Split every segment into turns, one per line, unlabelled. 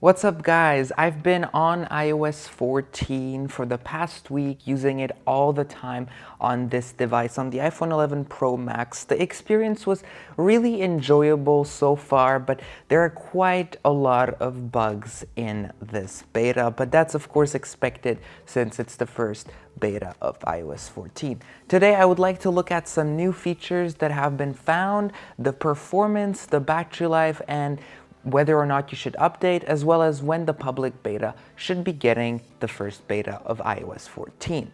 What's up guys? I've been on iOS 14 for the past week, using it all the time on this device, on the iPhone 11 Pro Max. The experience was really enjoyable so far, but there are quite a lot of bugs in this beta, but that's of course expected since it's the first beta of iOS 14. Today I would like to look at some new features that have been found, the performance, the battery life, and whether or not you should update, as well as when the public beta should be getting the first beta of iOS 14.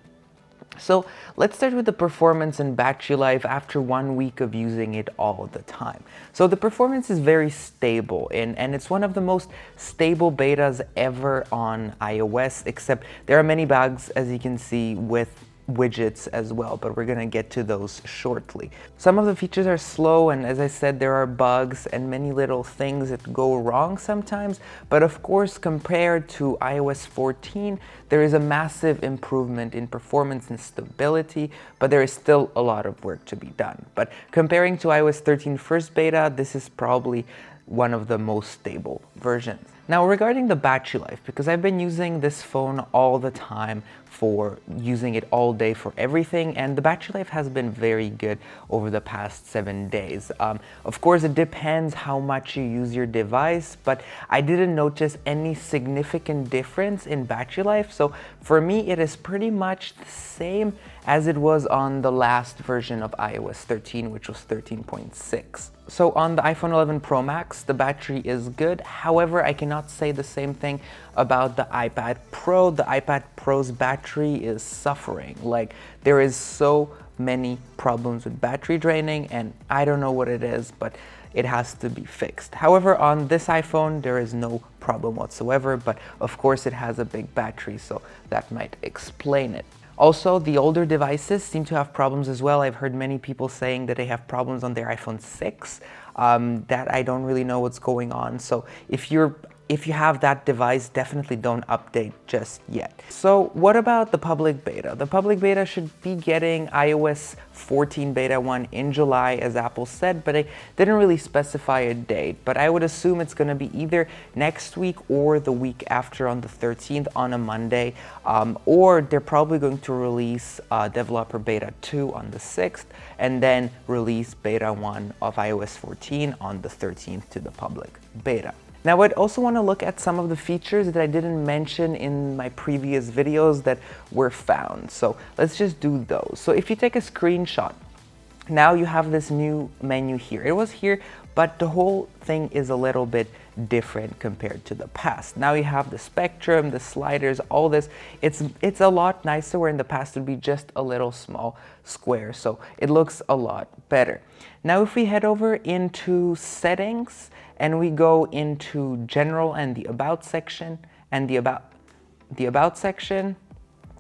So let's start with the performance and battery life after 1 week of using it all the time. So the performance is very stable, and it's one of the most stable betas ever on iOS, except there are many bugs, as you can see, with widgets as well, but we're gonna get to those shortly. Some of the features are slow, and as I said, there are bugs and many little things that go wrong sometimes, but of course compared to iOS 14 there is a massive improvement in performance and stability, but there is still a lot of work to be done. But comparing to iOS 13 first beta, this is probably one of the most stable versions. Now regarding the battery life, because I've been using this phone all the time for using it all day for everything, and the battery life has been very good over the past 7 days. Of course it depends how much you use your device, but I didn't notice any significant difference in battery life, so for me it is pretty much the same as it was on the last version of iOS 13, which was 13.6. So on the iPhone 11 Pro Max, the battery is good. However, I cannot say the same thing about the iPad Pro. The iPad Pro's battery is suffering. Like, there is so many problems with battery draining, and I don't know what it is, but it has to be fixed. However, on this iPhone, there is no problem whatsoever, but of course it has a big battery, so that might explain it. Also, the older devices seem to have problems as well. I've heard many people saying that they have problems on their iPhone 6, that I don't really know what's going on. So if you have that device, definitely don't update just yet. So what about the public beta? The public beta should be getting iOS 14 beta 1 in July, as Apple said, but they didn't really specify a date. But I would assume it's going to be either next week or the week after, on the 13th on a Monday, or they're probably going to release developer beta 2 on the 6th, and then release beta 1 of iOS 14 on the 13th to the public beta. Now, I'd also want to look at some of the features that I didn't mention in my previous videos that were found. So let's just do those. So if you take a screenshot, now you have this new menu here. It was here, but the whole thing is a little bit different compared to the past. Now you have the spectrum, the sliders, all this. It's a lot nicer, where in the past it would be just a little small square. So it looks a lot better. Now if we head over into settings and we go into general and the about section, and the about section,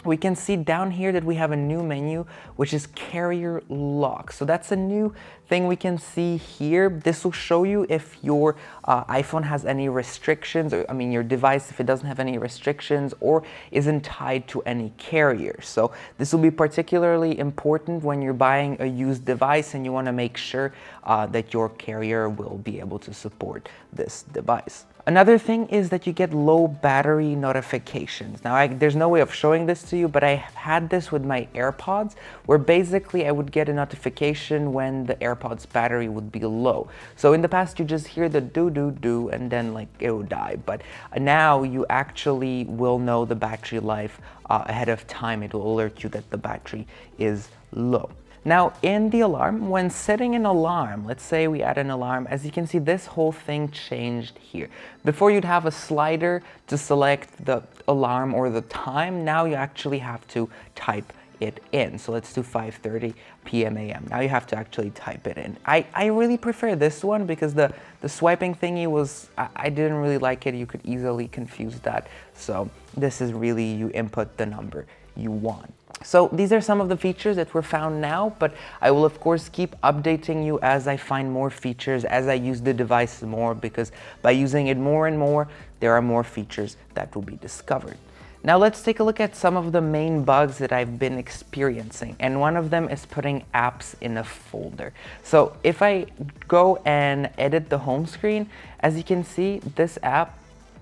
we can see down here that we have a new menu, which is carrier lock. So that's a new thing we can see here. This will show you if your iPhone has any restrictions, or your device, if it doesn't have any restrictions or isn't tied to any carrier. So this will be particularly important when you're buying a used device and you want to make sure that your carrier will be able to support this device. Another thing is that you get low battery notifications. Now, there's no way of showing this to you, but I had this with my AirPods, where basically I would get a notification when the AirPods battery would be low. So in the past, you just hear the do, and then like it would die. But now you actually will know the battery life ahead of time. It will alert you that the battery is low. Now in the alarm, when setting an alarm, let's say we add an alarm, as you can see, this whole thing changed here. Before you'd have a slider to select the alarm or the time. Now you actually have to type it in. So let's do 5:30 p.m. a.m. Now you have to actually type it in. I really prefer this one because the swiping thingy was, I didn't really like it. You could easily confuse that. So this is really, you input the number you want. So these are some of the features that were found now, but I will of course keep updating you as I find more features, as I use the device more, because by using it more and more, there are more features that will be discovered. Now let's take a look at some of the main bugs that I've been experiencing, and one of them is putting apps in a folder. So if I go and edit the home screen, as you can see, this app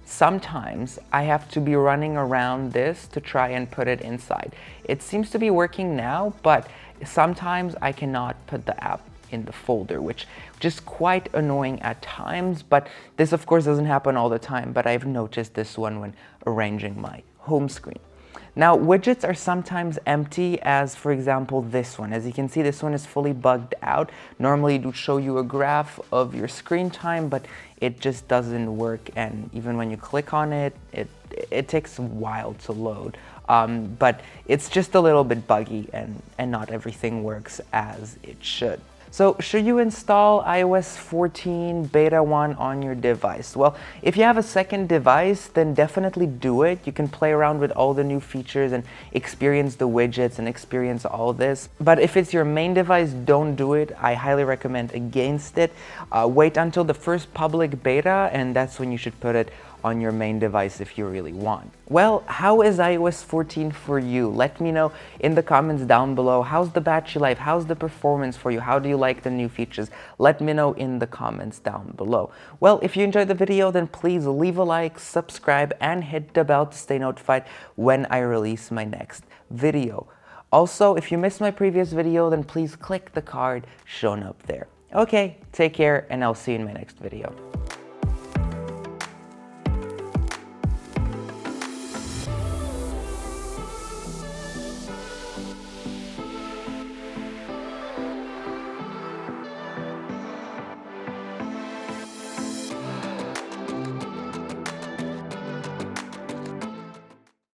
sometimes I have to be running around this to try and put it inside. It seems to be working now, but sometimes I cannot put the app in the folder, which is quite annoying at times. But this of course doesn't happen all the time, but I've noticed this one when arranging my home screen. Now, widgets are sometimes empty, as for example this one. As you can see, this one is fully bugged out. Normally it would show you a graph of your screen time, but it just doesn't work, and even when you click on it, it takes a while to load. But it's just a little bit buggy, and not everything works as it should. So should you install iOS 14 Beta 1 on your device? Well, if you have a second device, then definitely do it. You can play around with all the new features and experience the widgets and experience all this. But if it's your main device, don't do it. I highly recommend against it. Wait until the first public beta, and that's when you should put it on your main device if you really want. Well, how is iOS 14 for you? Let me know in the comments down below. How's the battery life? How's the performance for you? How do you like the new features? Let me know in the comments down below. Well, if you enjoyed the video, then please leave a like, subscribe, and hit the bell to stay notified when I release my next video. Also, if you missed my previous video, then please click the card shown up there. Okay, take care, and I'll see you in my next video.